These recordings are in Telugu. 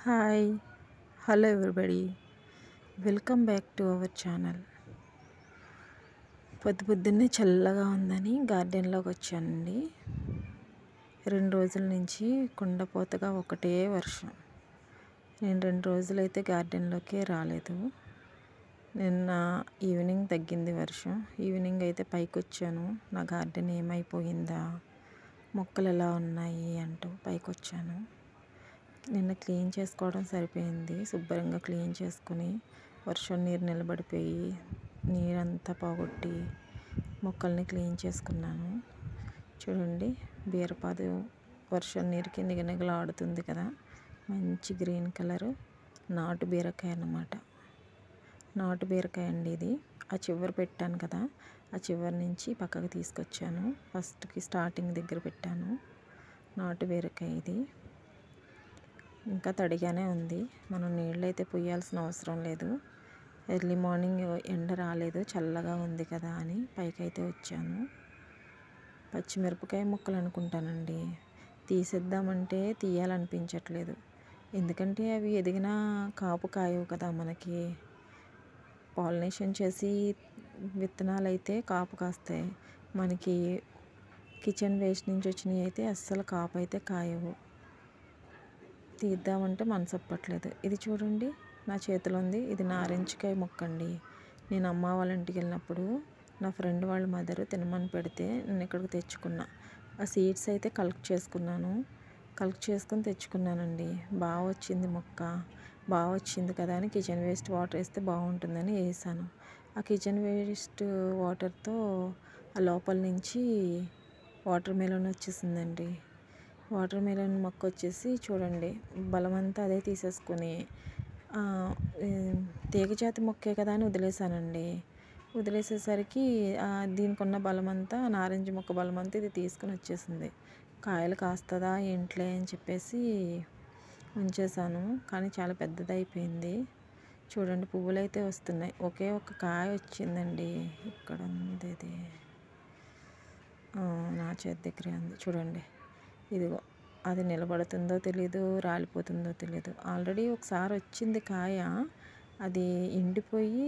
Hi hello everybody, welcome back to our channel. పొద్దున్నే చల్లగా ఉందని గార్డెన్లోకి వచ్చానండి. 2 రోజుల నుంచి కుండపోతగా ఒకటే వర్షం. నేను 2 రోజులైతే గార్డెన్లోకే రాలేదు. నిన్న ఈవినింగ్ తగ్గింది వర్షం. ఈవినింగ్ అయితే పైకి వచ్చాను. నా గార్డెన్ ఏమైపోయిందా, మొక్కలు ఎలా ఉన్నాయి అంటూ పైకి వచ్చాను. నిన్న క్లీన్ చేసుకోవడం సరిపోయింది. శుభ్రంగా క్లీన్ చేసుకుని వర్షం నీరు నిలబడిపోయి నీరంతా పోగొట్టి మొక్కల్ని క్లీన్ చేసుకున్నాను. చూడండి, బీరపాదు వర్షం నీరుకి నిగనిగలాడుతుంది కదా. మంచి గ్రీన్ కలరు నాటు బీరకాయ అన్నమాట. నాటు బీరకాయ అండి ఇది. ఆ చివరి పెట్టాను కదా, ఆ చివరి నుంచి పక్కకు తీసుకొచ్చాను. ఫస్ట్కి స్టార్టింగ్ దగ్గర పెట్టాను. నాటు బీరకాయ ఇది. ఇంకా తడిగానే ఉంది. మనం నీళ్ళు అయితే పొయ్యాల్సిన అవసరం లేదు. ఎర్లీ మార్నింగ్ ఎండ రాలేదు, చల్లగా ఉంది కదా అని పైకైతే వచ్చాను. పచ్చిమిరపకాయ ముక్కలు అనుకుంటానండి. తీసేద్దామంటే తీయాలనిపించట్లేదు. ఎందుకంటే అవి ఎదిగిన కాపు కాయవు కదా. మనకి పాలినేషన్ చేసి విత్తనాలు అయితే కాపు కాస్తాయి. మనకి కిచెన్ వేస్ట్ నుంచి వచ్చినవి అయితే అస్సలు కాపు అయితే కాయవు. తీద్దామంటే మనసు ఒప్పట్లేదు. ఇది చూడండి, నా చేతిలో ఉంది. ఇది నారింజకాయ మొక్క అండి. నేను అమ్మ వాళ్ళ ఇంటికి వెళ్ళినప్పుడు నా ఫ్రెండ్ వాళ్ళ మదర్ తినమని పెడితే నేను ఇక్కడికి తెచ్చుకున్నా. ఆ సీడ్స్ అయితే కలెక్ట్ చేసుకుని తెచ్చుకున్నానండి. బాగా వచ్చింది మొక్క. బాగా వచ్చింది కదా అని కిచెన్ వేస్ట్ వాటర్ వేస్తే బాగుంటుందని వేసాను. ఆ కిచెన్ వేస్ట్ వాటర్తో ఆ లోపల నుంచి వాటర్ మెలన్ వచ్చేసిందండి. వాటర్ మెలన్ మొక్క వచ్చేసి చూడండి, బలమంతా అదే తీసేసుకొని తీగజాతి మొక్కే కదా అని వదిలేసానండి. వదిలేసేసరికి దీనికి ఉన్న బలమంతా, నారింజ మొక్క బలమంతా ఇది తీసుకుని వచ్చేసింది. కాయలు కాస్తుందా ఏంట్లే అని చెప్పేసి ఉంచేసాను. కానీ చాలా పెద్దదైపోయింది. చూడండి, పువ్వులు అయితే వస్తున్నాయి. ఒకే ఒక కాయ వచ్చిందండి. ఇక్కడ ఉంది ఇది, నా చేతి దగ్గరే ఉంది. చూడండి, ఇదిగో. అది నిలబడుతుందో తెలీదు, రాలిపోతుందో తెలీదు. ఆల్రెడీ ఒకసారి వచ్చింది కాయ. అది ఎండిపోయి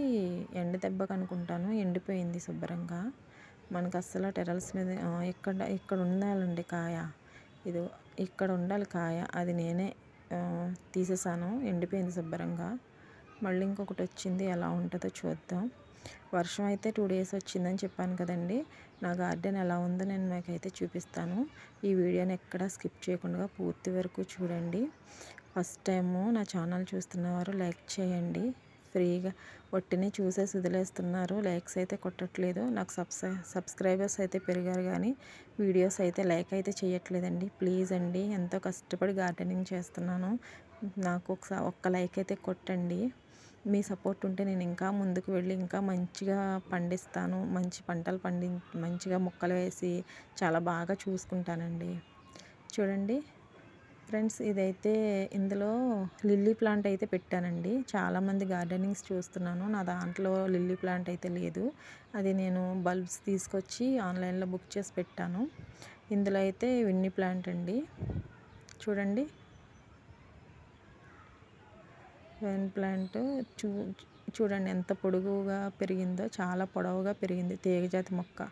ఎండ దెబ్బకు అనుకుంటాను ఎండిపోయింది శుభ్రంగా. మనకు అస్సలు టెర్రస్ మీద ఇక్కడ ఉండాలండి కాయ. ఇది ఇక్కడ ఉండాలి కాయ. అది నేనే తీసేసాను. ఎండిపోయింది శుభ్రంగా. మళ్ళీ ఇంకొకటి వచ్చింది. ఎలా ఉంటుందో చూద్దాం. వర్షం అయితే 2 days వచ్చిందని చెప్పాను కదండి. నా గార్డెన్ ఎలా ఉందో నేను మీకైతే చూపిస్తాను. ఈ వీడియోని ఎక్కడ స్కిప్ చేయకుండా పూర్తి వరకు చూడండి. ఫస్ట్ టైము నా ఛానల్ చూస్తున్నవారు లైక్ చేయండి. ఫ్రీగా ఒట్టిని చూసేసి వదిలేస్తున్నారు, లైక్స్ అయితే కొట్టట్లేదు. నాకు సబ్స్క్రైబర్స్ అయితే పెరిగారు కానీ వీడియోస్ అయితే లైక్ అయితే చేయట్లేదండి. ప్లీజ్ అండి, ఎంతో కష్టపడి గార్డెనింగ్ చేస్తున్నాను. నాకు ఒక్క లైక్ అయితే కొట్టండి. మీ సపోర్ట్ ఉంటే నేను ఇంకా ముందుకు వెళ్ళి ఇంకా మంచిగా పండిస్తాను. మంచి పంటలు మంచిగా మొక్కలు వేసి చాలా బాగా చూసుకుంటానండి. చూడండి ఫ్రెండ్స్, ఇదైతే ఇందులో లిల్లీ ప్లాంట్ అయితే పెట్టానండి. చాలామంది గార్డెనింగ్స్ చూస్తున్నాను. నా దాంట్లో లిల్లీ ప్లాంట్ అయితే లేదు. అది నేను బల్బ్స్ తీసుకొచ్చి ఆన్లైన్లో బుక్ చేసి పెట్టాను. ఇందులో అయితే విన్నీ ప్లాంట్ అండి. చూడండి, వైన్ ప్లాంట్ చూడండి ఎంత పొడుగుగా పెరిగిందో. చాలా పొడవుగా పెరిగింది. తీగజాతి మొక్క.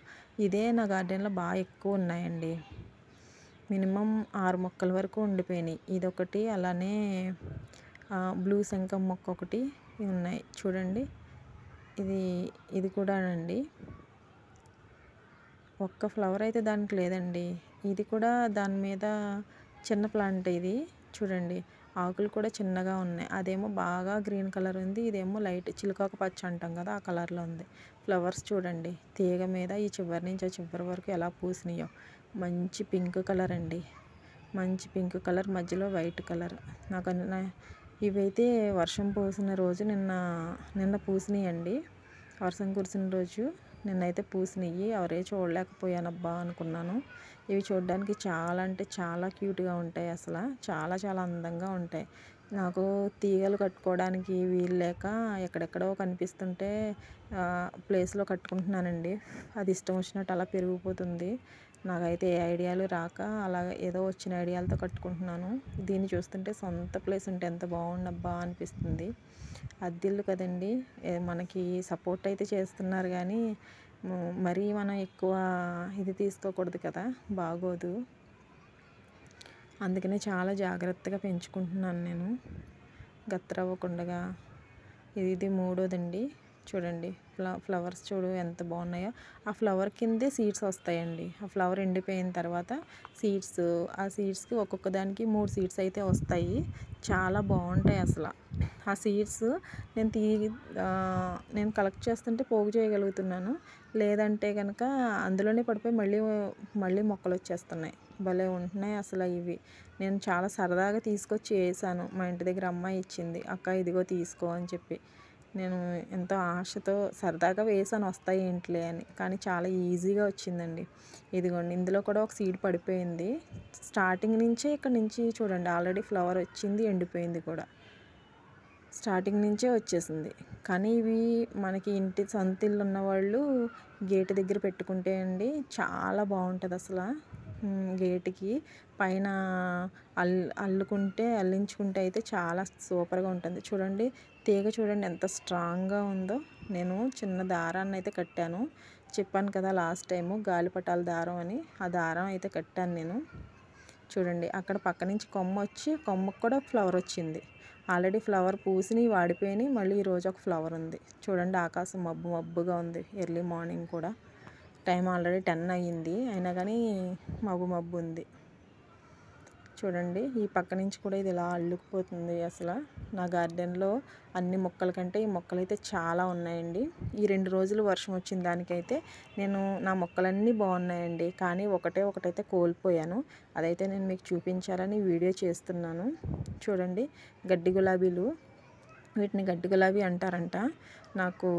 ఇదే నా గార్డెన్లో బాగా ఎక్కువ ఉన్నాయండి. మినిమం 6 మొక్కల వరకు ఉండిపోయినాయి. ఇదొకటి, అలానే బ్లూ శంఖం మొక్క ఒకటి ఉన్నాయి. చూడండి, ఇది కూడా అండి. ఒక్క ఫ్లవర్ అయితే దానికి లేదండి. ఇది కూడా దాని మీద చిన్న ప్లాంట్ ఇది. చూడండి, ఆకులు కూడా చిన్నగా ఉన్నాయి. అదేమో బాగా గ్రీన్ కలర్ ఉంది. ఇదేమో లైట్ చిలుకాకు పచ్చ అంటాం కదా, ఆ కలర్లో ఉంది. ఫ్లవర్స్ చూడండి, తీగ మీద ఈ చివరి నుంచి ఆ చివరి వరకు ఎలా పూసినాయో. మంచి పింక్ కలర్ అండి. మంచి పింక్ కలర్, మధ్యలో వైట్ కలర్. ఇవైతే వర్షం పోసిన రోజు నిన్న పూసినాయి అండి. వర్షం కురిసిన రోజు నిన్నైతే పూసినాయి. ఎవరే చూడలేకపోయానబ్బా అనుకున్నాను. ఇవి చూడడానికి చాలా అంటే చాలా క్యూట్గా ఉంటాయి. అసలు చాలా చాలా అందంగా ఉంటాయి. నాకు తీగలు కట్టుకోవడానికి వీలు లేక ఎక్కడెక్కడో కనిపిస్తుంటే ప్లేస్లో కట్టుకుంటున్నానండి. అది ఇష్టం వచ్చినట్టు అలా పెరిగిపోతుంది. నాకైతే ఏ ఐడియాలు రాక అలాగ ఏదో వచ్చిన ఐడియాలతో కట్టుకుంటున్నాను. దీన్ని చూస్తుంటే సొంత ప్లేస్ ఉంటే ఎంత బాగుండబ్బా అనిపిస్తుంది. అద్దిల్లు కదండి, మనకి సపోర్ట్ అయితే చేస్తున్నారు కానీ మరీ మనం ఎక్కువ ఇది తీసుకోకూడదు కదా, బాగోదు. అందుకనే చాలా జాగ్రత్తగా పెంచుకుంటున్నాను నేను, గత్తరవ్వకుండా. ఇది మూడోదండి. చూడండి ఫ్లవర్స్ చూడు ఎంత బాగున్నాయో. ఆ ఫ్లవర్ కిందే సీడ్స్ వస్తాయండి. ఆ ఫ్లవర్ ఎండిపోయిన తర్వాత ఆ సీడ్స్కి ఒక్కొక్క దానికి 3 సీడ్స్ అయితే వస్తాయి. చాలా బాగుంటాయి అసలు. ఆ సీడ్స్ నేను కలెక్ట్ చేస్తుంటే పోగు చేయగలుగుతున్నాను, లేదంటే కనుక అందులోనే పడిపోయి మళ్ళీ మొక్కలు వచ్చేస్తున్నాయి. భలే ఉంటున్నాయి అసలు ఇవి. నేను చాలా సరదాగా తీసుకొచ్చి వేసాను. మా ఇంటి దగ్గర అమ్మాయి ఇచ్చింది, అక్క ఇదిగో తీసుకో అని చెప్పి. నేను ఎంతో ఆశతో సరదాగా వేసాను వస్తాయి ఏంటిలే అని, కానీ చాలా ఈజీగా వచ్చిందండి. ఇదిగోండి, ఇందులో కూడా ఒక సీడ్ పడిపోయింది. స్టార్టింగ్ నుంచే ఇక్కడ నుంచి చూడండి ఆల్రెడీ ఫ్లవర్ వచ్చింది, ఎండిపోయింది కూడా. స్టార్టింగ్ నుంచే వచ్చేసింది. కానీ ఇవి మనకి సొంత ఇల్లు ఉన్నవాళ్ళు గేటు దగ్గర పెట్టుకుంటే అండి చాలా బాగుంటుంది అసలు. గేటుకి పైన అల్లించుకుంటే అయితే చాలా సూపర్గా ఉంటుంది. చూడండి తీగ చూడండి ఎంత స్ట్రాంగ్గా ఉందో. నేను చిన్న దారాన్ని అయితే కట్టాను, చెప్పాను కదా లాస్ట్ టైము గాలిపటాల దారం అని. ఆ దారం అయితే కట్టాను నేను. చూడండి అక్కడ పక్క నుంచి కొమ్మకు కూడా ఫ్లవర్ వచ్చింది. ఆల్రెడీ ఫ్లవర్ పూసినవి వాడిపోయినాయి, మళ్ళీ ఈరోజు ఒక ఫ్లవర్ ఉంది. చూడండి ఆకాశం మబ్బుగా ఉంది. ఎర్లీ మార్నింగ్ కూడా టైం ఆల్రెడీ 10 అయ్యింది, అయినా కానీ మబ్బు ఉంది. చూడండి ఈ పక్క నుంచి కూడా ఇది ఇలా అల్లుకుపోతుంది. అసలు నా గార్డెన్లో అన్ని మొక్కల కంటే ఈ మొక్కలు అయితే చాలా ఉన్నాయండి. ఈ 2 రోజులు వర్షం వచ్చిన దానికైతే నా మొక్కలన్నీ బాగున్నాయండి, కానీ ఒకటైతే కోల్పోయాను. అదైతే నేను మీకు చూపించాలని వీడియో చేస్తున్నాను. చూడండి గడ్డి గులాబీలు, వీటిని గడ్డి గులాబీ అంటారంట. నాకు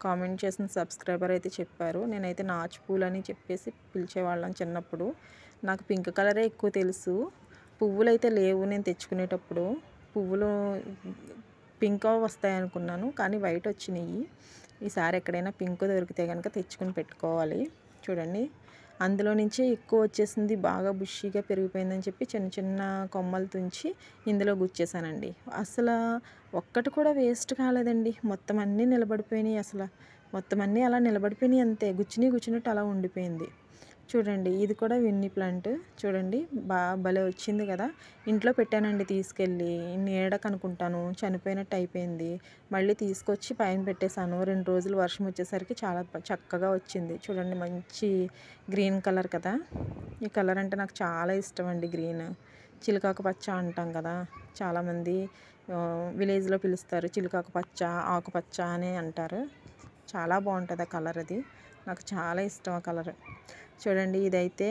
కామెంట్ చేసిన సబ్స్క్రైబర్ అయితే చెప్పారు. నేనైతే నాచు పూలు అని చెప్పేసి పిలిచేవాళ్ళం చిన్నప్పుడు. నాకు పింక్ కలరే ఎక్కువ తెలుసు. పువ్వులు అయితే లేవు నేను తెచ్చుకునేటప్పుడు. పువ్వులు పింక్ వస్తాయి అనుకున్నాను, కానీ వైట్ వచ్చినాయి. ఈసారి ఎక్కడైనా పింక్ దొరికితే కనుక తెచ్చుకుని పెట్టుకోవాలి. చూడండి అందులో నుంచే ఎక్కువ వచ్చేసింది, బాగా బుషీగా పెరిగిపోయిందని చెప్పి చిన్న చిన్న కొమ్మలు తుంచి ఇందులో గుచ్చేసానండి. అసలు ఒక్కటి కూడా వేస్ట్ కాలేదండి, మొత్తం అన్నీ నిలబడిపోయినాయి. అసలు మొత్తం అన్నీ అలా నిలబడిపోయినాయి అంతే, గుచ్చినట్టు అలా ఉండిపోయింది. చూడండి ఇది కూడా విన్నీ ప్లాంట్. చూడండి భలే వచ్చింది కదా. ఇంట్లో పెట్టానండి తీసుకెళ్ళి, నీడకు అనుకుంటాను, చనిపోయినట్టు అయిపోయింది. మళ్ళీ తీసుకొచ్చి పైన పెట్టేశాను. 2 రోజులు వర్షం వచ్చేసరికి చాలా చక్కగా వచ్చింది. చూడండి మంచి గ్రీన్ కలర్ కదా. ఈ కలర్ అంటే నాకు చాలా ఇష్టం అండి, గ్రీన్. చిలకాకు పచ్చ అంటాం కదా, చాలామంది విలేజ్లో పిలుస్తారు చిలకాకు పచ్చ, ఆకుపచ్చ అని అంటారు. చాలా బాగుంటుంది ఆ కలర్, అది నాకు చాలా ఇష్టం ఆ కలర్. చూడండి ఇదైతే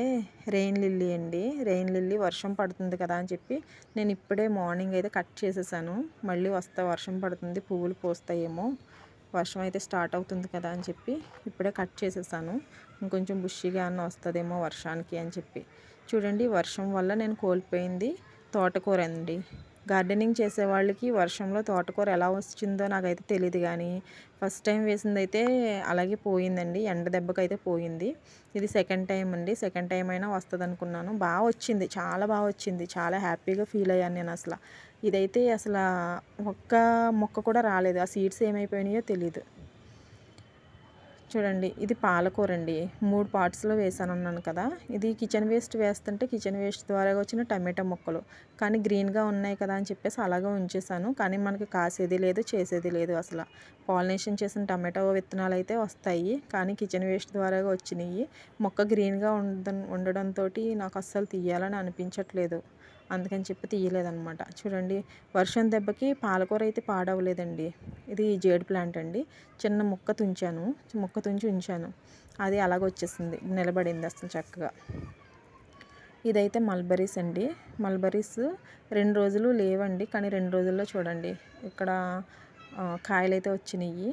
రెయిన్ లిల్లీ అండి. రెయిన్ లిల్లీ వర్షం పడుతుంది కదా అని చెప్పి నేను ఇప్పుడే మార్నింగ్ అయితే కట్ చేసేసాను. మళ్ళీ వర్షం పడుతుంది, పువ్వులు పూస్తాయేమో, వర్షం అయితే స్టార్ట్ అవుతుంది కదా అని చెప్పి ఇప్పుడే కట్ చేసేసాను. ఇంకొంచెం బుషిగా అన్న వస్తుందేమో వర్షానికి అని చెప్పి. చూడండి వర్షం వల్ల నేను కోల్పోయింది తోటకూర అండి. గార్డెనింగ్ చేసే వాళ్ళకి వర్షంలో తోటకూర ఎలా వచ్చిందో నాకైతే తెలియదు, కానీ ఫస్ట్ టైం వేసింది అయితే అలాగే పోయిందండి, ఎండ దెబ్బకైతే పోయింది. ఇది సెకండ్ టైం అండి. సెకండ్ టైం అయినా వస్తుంది అనుకున్నాను. బాగా వచ్చింది, చాలా బాగా వచ్చింది, చాలా హ్యాపీగా ఫీల్ అయ్యాను నేను అసలు. ఇదైతే అసలు ఒక్క మొక్క కూడా రాలేదు, ఆ సీడ్స్ ఏమైపోయినాయో తెలీదు. చూడండి ఇది పాలకూర అండి. 3 పార్ట్స్లో వేసాను అన్నాను కదా. ఇది కిచెన్ వేస్ట్ వేస్తుంటే కిచెన్ వేస్ట్ ద్వారా వచ్చిన టమాటా మొక్కలు, కానీ గ్రీన్గా ఉన్నాయి కదా అని చెప్పేసి అలాగే ఉంచేసాను. కానీ మనకి కాసేది లేదు, చేసేది లేదు. అసలు పాలినేషన్ చేసిన టమాటో విత్తనాలు అయితే వస్తాయి, కానీ కిచెన్ వేస్ట్ ద్వారా వచ్చినాయి. మొక్క గ్రీన్గా ఉండడంతో నాకు అస్సలు తీయాలని అనిపించట్లేదు, అందుకని చెప్పి తీయలేదన్నమాట. చూడండి వర్షం దెబ్బకి పాలకూర అయితే పాడవలేదండి. ఇది జేడ్ ప్లాంట్ అండి. చిన్న మొక్క తుంచి ఉంచాను, అది అలాగొచ్చేసింది, నిలబడింది అసలు చక్కగా. ఇదైతే మల్బరీస్ అండి. మల్బరీస్ 2 రోజులు లేవండి, కానీ 2 రోజుల్లో చూడండి ఇక్కడ కాయలు అయితే వచ్చినాయి.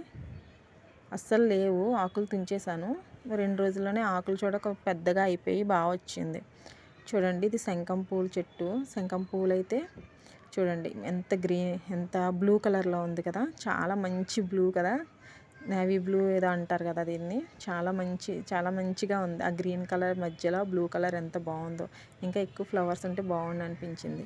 అస్సలు లేవు, ఆకులు తుంచేసాను. 2 రోజుల్లోనే ఆకులు పెద్దగా అయిపోయి బాగా వచ్చింది. చూడండి ఇది శంఖం పూల చెట్టు. శంఖం పూలు అయితే చూడండి ఎంత బ్లూ కలర్లో ఉంది కదా, చాలా మంచి బ్లూ కదా, నేవీ బ్లూ ఏదో అంటారు కదా దీన్ని. చాలా మంచిగా ఉంది. ఆ గ్రీన్ కలర్ మధ్యలో బ్లూ కలర్ ఎంత బాగుందో. ఇంకా ఎక్కువ ఫ్లవర్స్ ఉంటే బాగుండు అనిపించింది.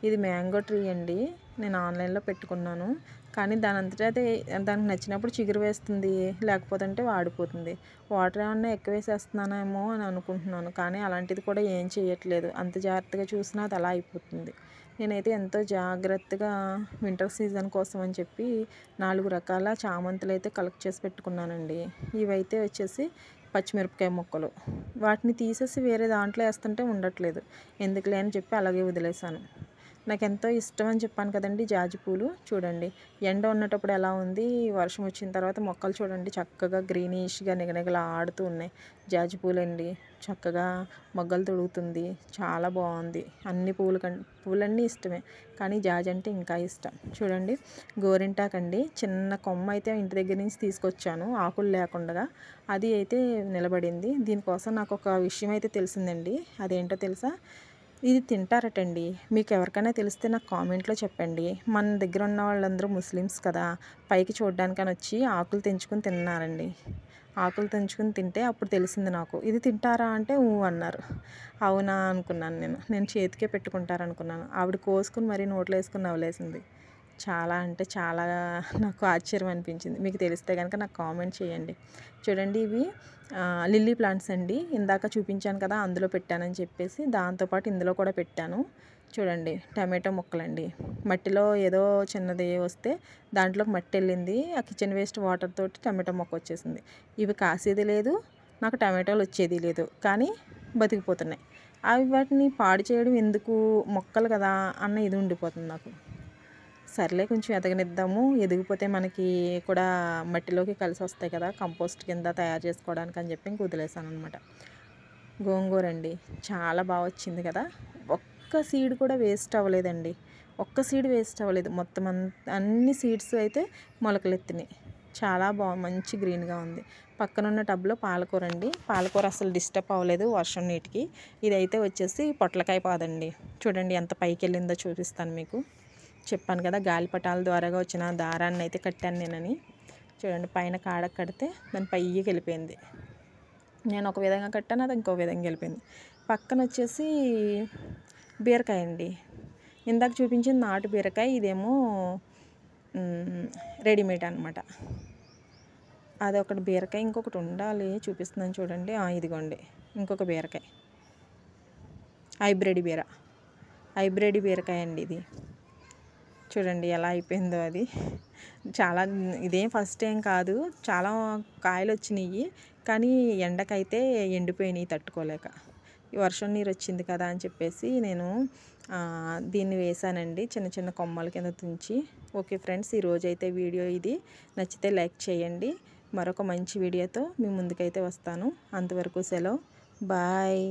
ఇది మ్యాంగో ట్రీ అండి. నేను ఆన్లైన్లో పెట్టుకున్నాను. కానీ దానంతటా అదే దానికి నచ్చినప్పుడు చిగురు వేస్తుంది, లేకపోతే వాడిపోతుంది. వాటర్ ఏమన్నా ఎక్కువ వేసేస్తున్నానేమో అని అనుకుంటున్నాను. కానీ అలాంటిది కూడా ఏం చేయట్లేదు. అంత జాగ్రత్తగా చూసినా అది అలా అయిపోతుంది. నేనైతే ఎంతో జాగ్రత్తగా వింటర్ సీజన్ కోసం అని చెప్పి 4 రకాల చామంతులు అయితే కలెక్ట్ చేసి పెట్టుకున్నానండి. ఇవైతే వచ్చేసి పచ్చిమిరపకాయ ముక్కలు. వాటిని తీసేసి వేరే దాంట్లో వేస్తుంటే ఉండట్లేదు. ఎందుకులే అని చెప్పి అలాగే వదిలేసాను. నాకెంతో ఇష్టం అని చెప్పాను కదండి జాజి పూలు. చూడండి ఎండ ఉన్నటప్పుడు ఎలా ఉంది, వర్షం వచ్చిన తర్వాత మొక్కలు చూడండి చక్కగా గ్రీనిష్గా నిగనిగలాడుతూ ఉన్నాయి. జాజి పూలండి, చక్కగా మొగ్గలు తొడుగుతుంది. చాలా బాగుంది. అన్ని పూలన్నీ ఇష్టమే, కానీ జాజి అంటే ఇంకా ఇష్టం. చూడండి గోరింటాకండి, చిన్న కొమ్మ అయితే ఇంటి దగ్గర నుంచి తీసుకొచ్చాను ఆకులు లేకుండా. అది అయితే నిలబడింది. దీనికోసం నాకు ఒక విషయం అయితే తెలిసిందండి. అదేంటో తెలుసా? ఇది తింటారటండి. మీకు ఎవరికైనా తెలిస్తే నాకు కామెంట్లో చెప్పండి. మన దగ్గర ఉన్న వాళ్ళందరూ ముస్లిమ్స్ కదా, పైకి చూడడానికని వచ్చి ఆకులు తెంచుకొని తిన్నారండి. ఆకులు తెంచుకొని తింటే అప్పుడు తెలిసింది నాకు. ఇది తింటారా అంటే అన్నారు. అవునా అనుకున్నాను. నేను చేతికే పెట్టుకుంటారనుకున్నాను. ఆవిడ కోసుకుని మరీ నోట్లో వేసుకుని నవ్వులేసింది. చాలా అంటే చాలా నాకు ఆశ్చర్యం అనిపించింది. మీకు తెలిస్తే కనుక నాకు కామెంట్ చేయండి. చూడండి ఇవి లిల్లీ ప్లాంట్స్ అండి. ఇందాక చూపించాను కదా అందులో పెట్టానని చెప్పేసి, దాంతోపాటు ఇందులో కూడా పెట్టాను. చూడండి టమాటో మొక్కలండి. మట్టిలో ఏదో చిన్నది వస్తే దాంట్లోకి మట్టి వెళ్ళింది. ఆ కిచెన్ వేస్ట్ వాటర్ తోటి టమాటో మొక్క వచ్చేసింది. ఇవి కాసేది లేదు, నాకు టమాటోలు వచ్చేది లేదు, కానీ బతికిపోతున్నాయి. అవి వాటిని పాడు చేయడం ఎందుకు, మొక్కలు కదా అన్న ఇది ఉండిపోతుంది నాకు. సర్లే కొంచెం ఎదగనిద్దాము, ఎదిగిపోతే మనకి కూడా మట్టిలోకి కలిసి వస్తాయి కదా, కంపోస్ట్ కింద తయారు చేసుకోవడానికి అని చెప్పి ఇంక వదిలేసాను అనమాట. గోంగూర అండి, చాలా బాగా వచ్చింది కదా. ఒక్క సీడ్ కూడా వేస్ట్ అవ్వలేదండి. ఒక్క సీడ్ వేస్ట్ అవ్వలేదు. మొత్తం అన్ని సీడ్స్ అయితే మొలకలెత్తినాయి. చాలా మంచి గ్రీన్గా ఉంది. పక్కనున్న టబ్లో పాలకూర అండి. పాలకూర అసలు డిస్టర్బ్ అవ్వలేదు వర్షం నీటికి. ఇదైతే వచ్చేసి పొట్లకాయ పాదండి. చూడండి ఎంత పైకి వెళ్ళిందో చూపిస్తాను మీకు. చెప్పాను కదా గాలిపటాల ద్వారాగా వచ్చిన దారాన్ని అయితే కట్టాను నేనని. చూడండి పైన కాడకు కడితే దాని పైకి వెళ్ళిపోయింది. నేను ఒక విధంగా కట్టాను, అది ఇంకో విధంగా వెళ్ళిపోయింది. పక్కన వచ్చేసి బీరకాయ అండి. ఇందాక చూపించింది నాటు బీరకాయ, ఇదేమో రెడీమేడ్ అనమాట. అదొకటి బీరకాయ, ఇంకొకటి ఉండాలి చూపిస్తున్నాను చూడండి. ఇదిగోండి ఇంకొక బీరకాయ, హైబ్రిడ్ బీరకాయ అండి ఇది. చూడండి ఎలా అయిపోయిందో అది. చాలా ఇదేం ఫస్ట్ టైం కాదు, చాలా కాయలు వచ్చినాయి, కానీ ఎండకైతే ఎండిపోయినాయి తట్టుకోలేక. ఈ వర్షం నీరు వచ్చింది కదా అని చెప్పేసి నేను దీన్ని వేసానండి, చిన్న చిన్న కొమ్మల కింద తుంచి. ఓకే ఫ్రెండ్స్, ఈరోజైతే వీడియో ఇది. నచ్చితే లైక్ చేయండి. మరొక మంచి వీడియోతో మీ ముందుకైతే వస్తాను. అంతవరకు సెలవు, బాయ్.